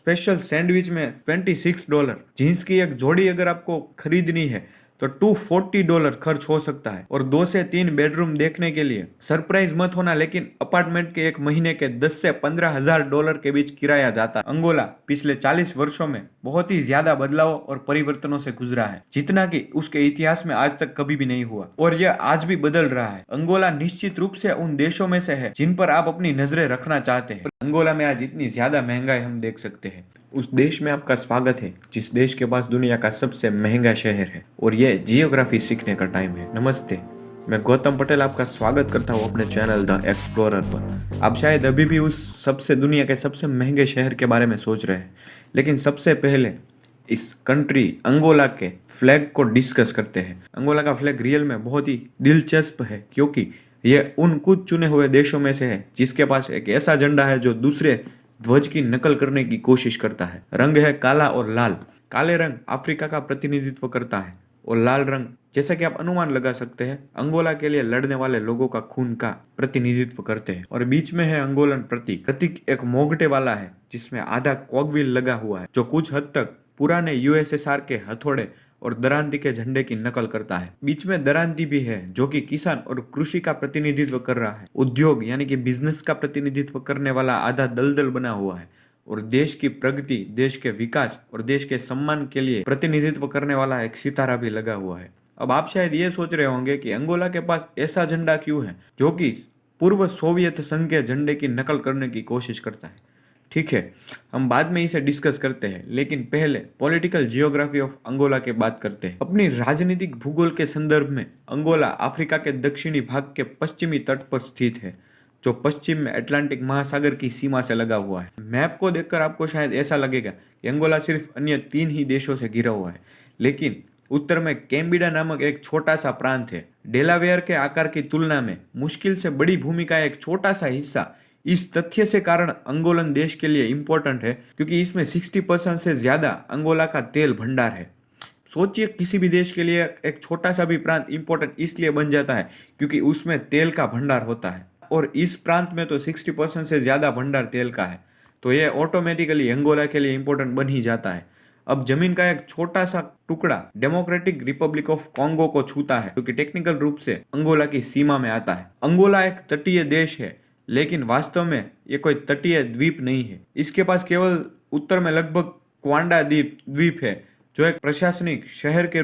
Special sandwich में $26, jeans की एक जोड़ी अगर आपको खरीदनी है तो $240 खर्च हो सकता है। और 2 से 3 बेडरूम देखने के लिए सरप्राइज मत होना, लेकिन अपार्टमेंट के एक महीने के $10 से $15,000 के बीच किराया जाता है। अंगोला पिछले 40 वर्षों में बहुत ही ज्यादा बदलाव और परिवर्तनों से गुजरा है, जितना कि उसके इतिहास में आज तक कभी भी नहीं हुआ, और यह आज भी बदल रहा है। अंगोला निश्चित रूप से उन देशों में से है जिन पर आप अपनी नजरें रखना चाहते हैं। अंगोला में आज इतनी ज्यादा महंगाई हम देख सकते हैं। उस देश में आपका स्वागत है जिस देश के पास दुनिया का सबसे महंगा शहर है, और यह जियोग्राफी सीखने का टाइम है। नमस्ते, मैं गौतम पटेल आपका स्वागत करता हूँ अपने चैनल द एक्सप्लोरर पर। आप शायद अभी भी उस दुनिया के सबसे महंगे शहर के बारे में सोच रहे हैं, लेकिन सबसे पहले इस कंट्री अंगोला के फ्लैग को डिस्कस करते हैं। अंगोला का फ्लैग रियल में बहुत ही दिलचस्प है, क्योंकि यह उन कुछ चुने हुए देशों में से है जिसके पास एक ऐसा झंडा है जो दूसरे ध्वज की नकल करने की कोशिश करता है। रंग है काला और लाल। काले रंग अफ्रीका का प्रतिनिधित्व करता है, और लाल रंग, जैसा कि आप अनुमान लगा सकते हैं, अंगोला के लिए लड़ने वाले लोगों का खून का प्रतिनिधित्व करते हैं। और बीच में है अंगोलन प्रतीक। प्रतीक एक मोगटे वाला है जिसमें आधा कॉगविल लगा हुआ है, जो कुछ हद तक पुराने यूएसएसआर के हथौड़े और दरांती के झंडे की नकल करता है। बीच में दरांती भी है जो कि किसान और कृषि का प्रतिनिधित्व कर रहा है। उद्योग यानी कि बिजनेस का प्रतिनिधित्व करने वाला आधा दलदल बना हुआ है, और देश की प्रगति, देश के विकास और देश के सम्मान के लिए प्रतिनिधित्व करने वाला एक सितारा भी लगा हुआ है। अब आप शायद ये सोच रहे होंगे कि अंगोला के पास ऐसा झंडा क्यों है जो कि पूर्व सोवियत संघ के झंडे की नकल करने की कोशिश करता है। ठीक है, हम बाद में इसे डिस्कस करते हैं, लेकिन पहले पॉलिटिकल जियोग्राफी ऑफ अंगोला के बात करते हैं। अपनी राजनीतिक भूगोल के संदर्भ में अंगोला अफ्रीका के दक्षिणी भाग के पश्चिमी तट पर स्थित है, जो पश्चिम में अटलांटिक महासागर की सीमा से लगा हुआ है। मैप को देखकर आपको शायद ऐसा लगेगा कि अंगोला सिर्फ अन्य 3 ही देशों से घिरा हुआ है, लेकिन उत्तर में कैम्बिडा नामक एक छोटा सा प्रांत है। डेलावेयर के आकार की तुलना में मुश्किल से बड़ी भूमि का एक छोटा सा हिस्सा। इस तथ्य से कारण अंगोलन देश के लिए इंपॉर्टेंट है क्योंकि इसमें 60% से ज्यादा अंगोला का तेल भंडार है। सोचिए, किसी भी देश के लिए एक छोटा सा भी प्रांत इंपॉर्टेंट इसलिए बन जाता है क्योंकि उसमें तेल का भंडार होता है, और इस प्रांत में तो 60% से ज्यादा भंडार तेल का है, तो यह ऑटोमेटिकली अंगोला के लिए इंपॉर्टेंट बन ही जाता है। अब जमीन का एक छोटा सा टुकड़ा डेमोक्रेटिक रिपब्लिक ऑफ कॉन्गो को छूता है, क्योंकि टेक्निकल रूप से अंगोला की सीमा में आता है। अंगोला एक तटीय देश है, लेकिन वास्तव में ये कोई तटीय द्वीप नहीं है। इसके पास केवल उत्तर में लगभग क्वांडा द्वीप है, जो एक प्रशासनिक शहर के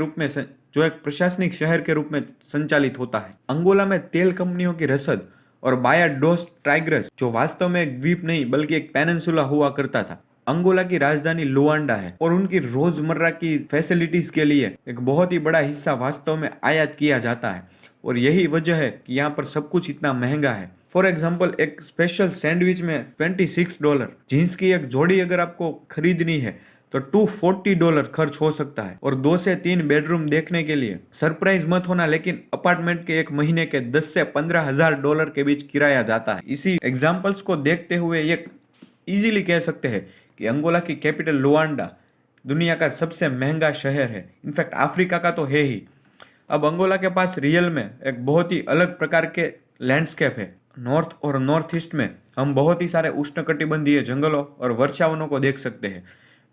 रूप में संचालित होता है। अंगोला में तेल कंपनियों की रसद और बाया डोस टाइग्रस, जो वास्तव में एक द्वीप नहीं बल्कि एक पेनिनसुला हुआ करता था। अंगोला की राजधानी लुआंडा है, और उनकी रोजमर्रा की फैसिलिटीज के लिए एक बहुत ही बड़ा हिस्सा वास्तव में आयात किया जाता है, और यही वजह है कि यहाँ पर सब कुछ इतना महंगा है। फॉर एग्जाम्पल, एक स्पेशल सैंडविच में $26, जीन्स की एक जोड़ी अगर आपको खरीदनी है तो $240 खर्च हो सकता है। और 2 से 3 बेडरूम देखने के लिए सरप्राइज मत होना, लेकिन अपार्टमेंट के एक महीने के $10 से $15,000 के बीच किराया जाता है। इसी एग्जाम्पल्स को देखते हुए ये इजीली कह सकते हैं कि अंगोला की कैपिटल लुआंडा दुनिया का सबसे महंगा शहर है, इनफैक्ट अफ्रीका का तो है ही। अब अंगोला के पास रियल में एक बहुत ही अलग प्रकार के लैंडस्केप है। नॉर्थ और नॉर्थ ईस्ट में हम बहुत ही सारे उष्णकटिबंधीय जंगलों और वर्षावनों को देख सकते हैं।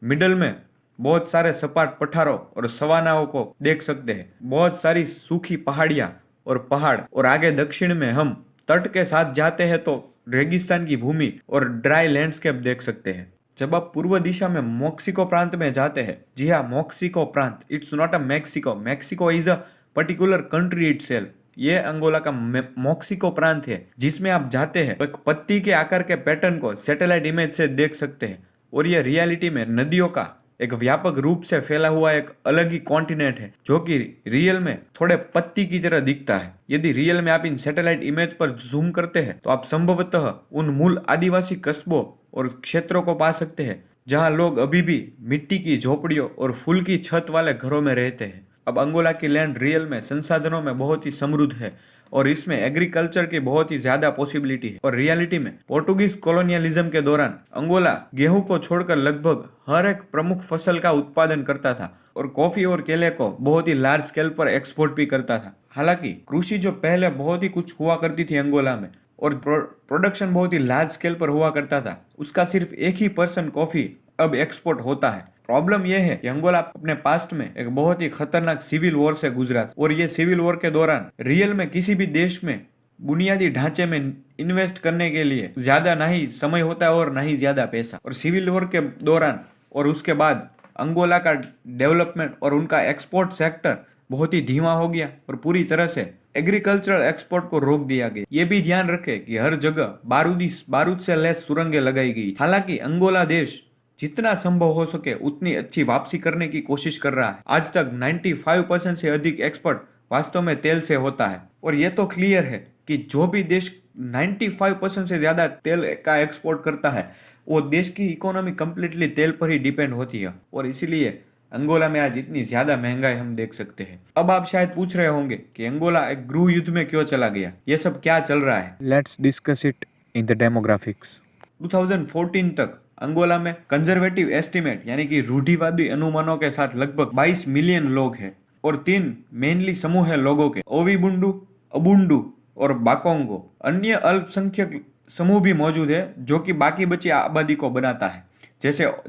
मिडल में बहुत सारे सपाट पठारों और सवानाओं को देख सकते हैं, बहुत सारी सूखी पहाड़ियाँ और पहाड़, और आगे दक्षिण में हम तट के साथ जाते हैं तो रेगिस्तान की भूमि और ड्राई लैंडस्केप देख सकते हैं। जब आप पूर्व दिशा में मोक्सिको प्रांत में जाते हैं, जी हाँ, मोक्सिको प्रांत, it's not a Mexico, Mexico is a particular country itself. ये अंगोला का मोक्सिको प्रांत है, जिसमें आप जाते हैं तो एक पत्ती के आकार के पैटर्न को सैटेलाइट इमेज से देख सकते हैं, और ये रियलिटी में नदियों का एक व्यापक रूप से फैला हुआ एक अलग ही कॉन्टिनेंट है, जो कि रियल में थोड़े पत्ती की तरह दिखता है। यदि रियल में आप इन सैटेलाइट इमेज पर जूम करते हैं तो आप संभवतः उन मूल आदिवासी कस्बों और क्षेत्रों को पा सकते हैं जहां लोग अभी भी मिट्टी की झोपड़ियों और फूल की छत वाले घरों में रहते हैं। अब अंगोला की लैंड रियल में संसाधनों में बहुत ही समृद्ध है, और इसमें एग्रीकल्चर की बहुत ही ज्यादा पॉसिबिलिटी है। और रियलिटी में पोर्टुगीज कॉलोनियलिज्म के दौरान अंगोला गेहूं को छोड़कर लगभग हर एक प्रमुख फसल का उत्पादन करता था, और कॉफी और केले को बहुत ही लार्ज स्केल पर एक्सपोर्ट भी करता था। हालांकि कृषि जो पहले बहुत ही कुछ हुआ करती थी अंगोला में, और प्रोडक्शन बहुत ही लार्ज स्केल पर हुआ करता था, उसका सिर्फ 1% कॉफी अब एक्सपोर्ट होता है। प्रॉब्लम यह है कि अंगोला अपने पास्ट में एक बहुत ही खतरनाक सिविल वॉर से गुजरा था और ये सिविल वॉर के दौरान रियल में किसी भी देश में बुनियादी ढांचे में इन्वेस्ट करने के लिए ज्यादा ना ही समय होता है और ना ही ज्यादा पैसा। और सिविल वॉर के दौरान और उसके बाद अंगोला का डेवलपमेंट और उनका एक्सपोर्ट सेक्टर बहुत ही धीमा हो गया और पूरी तरह से एग्रीकल्चरल एक्सपोर्ट को रोक दिया गया। ये भी ध्यान रखें कि हर जगह बारूद से लैस सुरंगें लगाई गई। हालांकि अंगोला देश जितना संभव हो सके उतनी अच्छी वापसी करने की कोशिश कर रहा है। आज तक 95% से अधिक एक्सपोर्ट वास्तव में तेल से होता है और ये तो क्लियर है कि जो भी देश 95% से ज्यादा तेल का एक्सपोर्ट करता है वो देश की इकोनॉमी कंप्लीटली तेल पर ही डिपेंड होती है और इसीलिए अंगोला में आज इतनी ज्यादा महंगाई हम देख सकते हैं। अब आप शायद पूछ रहे होंगे कि अंगोला एक गृह युद्ध में क्यों चला गया, ये सब क्या चल रहा है। Let's discuss it in the demographics. 2014 तक अंगोला में कंजर्वेटिव एस्टिमेट यानी कि रूढ़िवादी अनुमानों के साथ लगभग 22 मिलियन लोग हैं और 3 मेनली समूह है लोगों के, ओवीबुंडू, अबुंडू और बाकोंगो। अन्य अल्पसंख्यक समूह भी मौजूद है जो कि बाकी बची आबादी को बनाता है,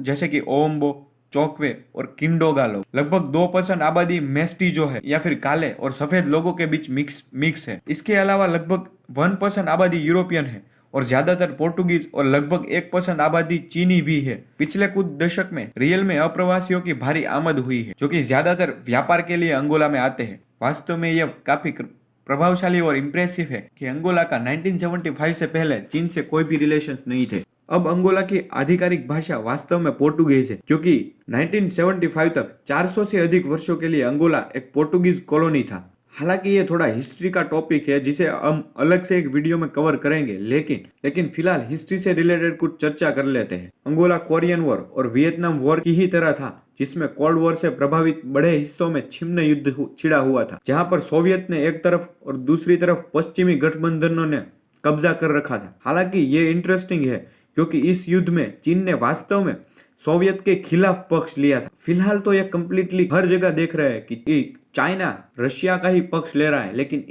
जैसे कि ओम्बो, चौकवे और किंडोगा लोग। लगभग 2% आबादी मेस्टीजो है या फिर काले और सफेद लोगों के बीच मिक्स है। इसके अलावा लगभग 1% आबादी यूरोपियन है और ज्यादातर पोर्टुगीज और लगभग 1% आबादी चीनी भी है। पिछले कुछ दशक में रियल में अप्रवासियों की भारी आमद हुई है जो कि ज्यादातर व्यापार के लिए अंगोला में आते हैं। वास्तव में यह काफी प्रभावशाली और इम्प्रेसिव है कि अंगोला का 1975 से पहले चीन से कोई भी रिलेशंस नहीं थे। अब अंगोला की आधिकारिक भाषा वास्तव में पोर्टुगीज है क्योंकि 1975 तक 400 से अधिक वर्षों के लिए अंगोला एक पोर्टुगीज कॉलोनी था। हालांकि ये थोड़ा हिस्ट्री का टॉपिक है जिसे हम अलग से एक वीडियो में कवर करेंगे, लेकिन फिलहाल हिस्ट्री से रिलेटेड कुछ चर्चा कर लेते हैं। अंगोला कोरियन वॉर और वियतनाम वॉर की ही तरह था जिसमें कोल्ड वॉर से प्रभावित बड़े हिस्सों में छिन्न युद्ध छिड़ा हुआ था, जहां पर सोवियत ने एक तरफ और दूसरी तरफ पश्चिमी गठबंधनों ने कब्जा कर रखा था। हालांकि ये इंटरेस्टिंग है क्योंकि इस युद्ध में चीन ने वास्तव में सोवियत के खिलाफ पक्ष लिया था। फिलहाल तो यह कंप्लीटली हर जगह देख रहे हैं कि चाइना रशिया का ही पक्ष ले रहा है, लेकिन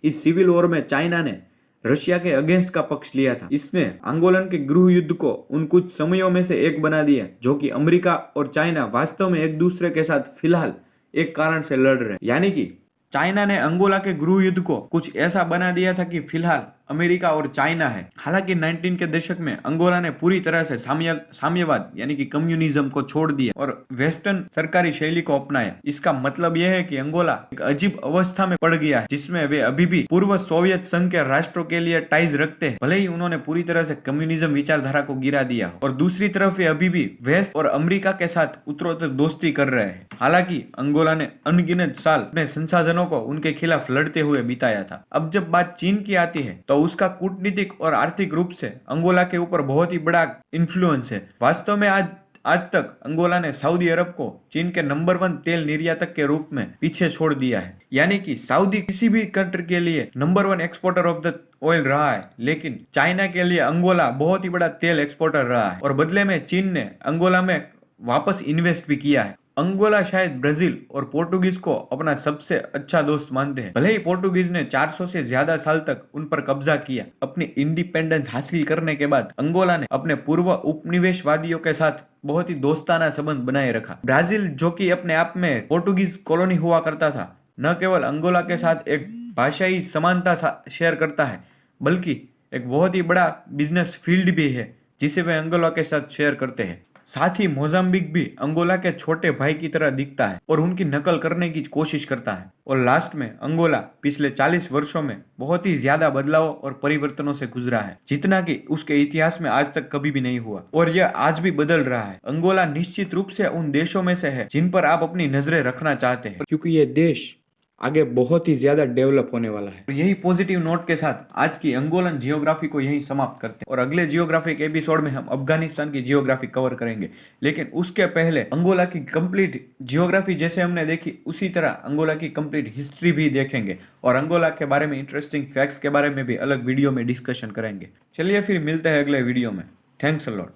इस सिविल वॉर में चाइना ने रशिया के अगेंस्ट का पक्ष लिया था। इसने अंगोलन के गृह युद्ध को उन कुछ समयों में से एक बना दिया जो कि अमेरिका और चाइना वास्तव में एक दूसरे के साथ फिलहाल एक कारण से लड़ रहे हैं। यानी कि चाइना ने अंगोला के गृह युद्ध को कुछ ऐसा बना दिया था कि फिलहाल अमेरिका और चाइना है। हालांकि 19 के दशक में अंगोला ने पूरी तरह से साम्यवाद यानी कि कम्युनिज्म को छोड़ दिया और वेस्टर्न सरकारी शैली को अपनाया। इसका मतलब यह है कि अंगोला एक अजीब अवस्था में पड़ गया है जिसमें वे अभी भी पूर्व सोवियत संघ के राष्ट्रों के लिए टाइज रखते हैं, भले ही उन्होंने पूरी तरह से कम्युनिज्म विचारधारा को गिरा दिया और दूसरी तरफ वे अभी भी वेस्ट और अमेरिका के साथ उत्तरोत्तर दोस्ती कर रहे हैं। हालांकि अंगोला ने अनगिनत साल अपने संसाधनों को उनके खिलाफ लड़ते हुए बिताया था। अब जब बात चीन की आती है तो उसका कूटनीतिक और आर्थिक रूप से अंगोला के ऊपर बहुत ही बड़ा इन्फ्लुएंस है। वास्तव में आज तक अंगोला ने सऊदी अरब को चीन के नंबर 1 तेल निर्यातक के रूप में पीछे छोड़ दिया है। यानी कि सऊदी किसी भी कंट्री के लिए number 1 exporter of the oil रहा है, लेकिन चाइना के लिए अंगोला बहुत ही बड़ा तेल एक्सपोर्टर रहा है और बदले में चीन ने अंगोला में वापस इन्वेस्ट भी किया है। अंगोला शायद ब्राजील और पोर्टुगीज को अपना सबसे अच्छा दोस्त मानते हैं। भले ही पोर्टुगीज ने 400 से ज्यादा साल तक उन पर कब्जा किया, अपनी इंडिपेंडेंस हासिल करने के बाद अंगोला ने अपने पूर्व उपनिवेशवादियों के साथ बहुत ही दोस्ताना संबंध बनाए रखा। ब्राजील जो कि अपने आप में पोर्टुगीज कॉलोनी हुआ करता था, न केवल अंगोला के साथ एक भाषाई समानता शेयर करता है बल्कि एक बहुत ही बड़ा बिजनेस फील्ड भी है जिसे वे अंगोला के साथ शेयर करते हैं। साथ ही मोजाम्बिक भी अंगोला के छोटे भाई की तरह दिखता है और उनकी नकल करने की कोशिश करता है। और लास्ट में अंगोला पिछले 40 वर्षों में बहुत ही ज्यादा बदलाव और परिवर्तनों से गुजरा है, जितना कि उसके इतिहास में आज तक कभी भी नहीं हुआ और यह आज भी बदल रहा है। अंगोला निश्चित रूप से उन देशों में से है जिन पर आप अपनी नजरें रखना चाहते हैं, क्योंकि यह देश आगे बहुत ही ज्यादा डेवलप होने वाला है। यही पॉजिटिव नोट के साथ आज की अंगोलन जियोग्राफी को यहीं समाप्त करते हैं और अगले जियोग्राफिक एपिसोड में हम अफगानिस्तान की जियोग्राफी कवर करेंगे। लेकिन उसके पहले अंगोला की कंप्लीट जियोग्राफी जैसे हमने देखी उसी तरह अंगोला की कंप्लीट हिस्ट्री भी देखेंगे और अंगोला के बारे में इंटरेस्टिंग फैक्ट्स के बारे में भी अलग वीडियो में डिस्कशन करेंगे। चलिए फिर मिलते हैं अगले वीडियो में। Thanks a lot.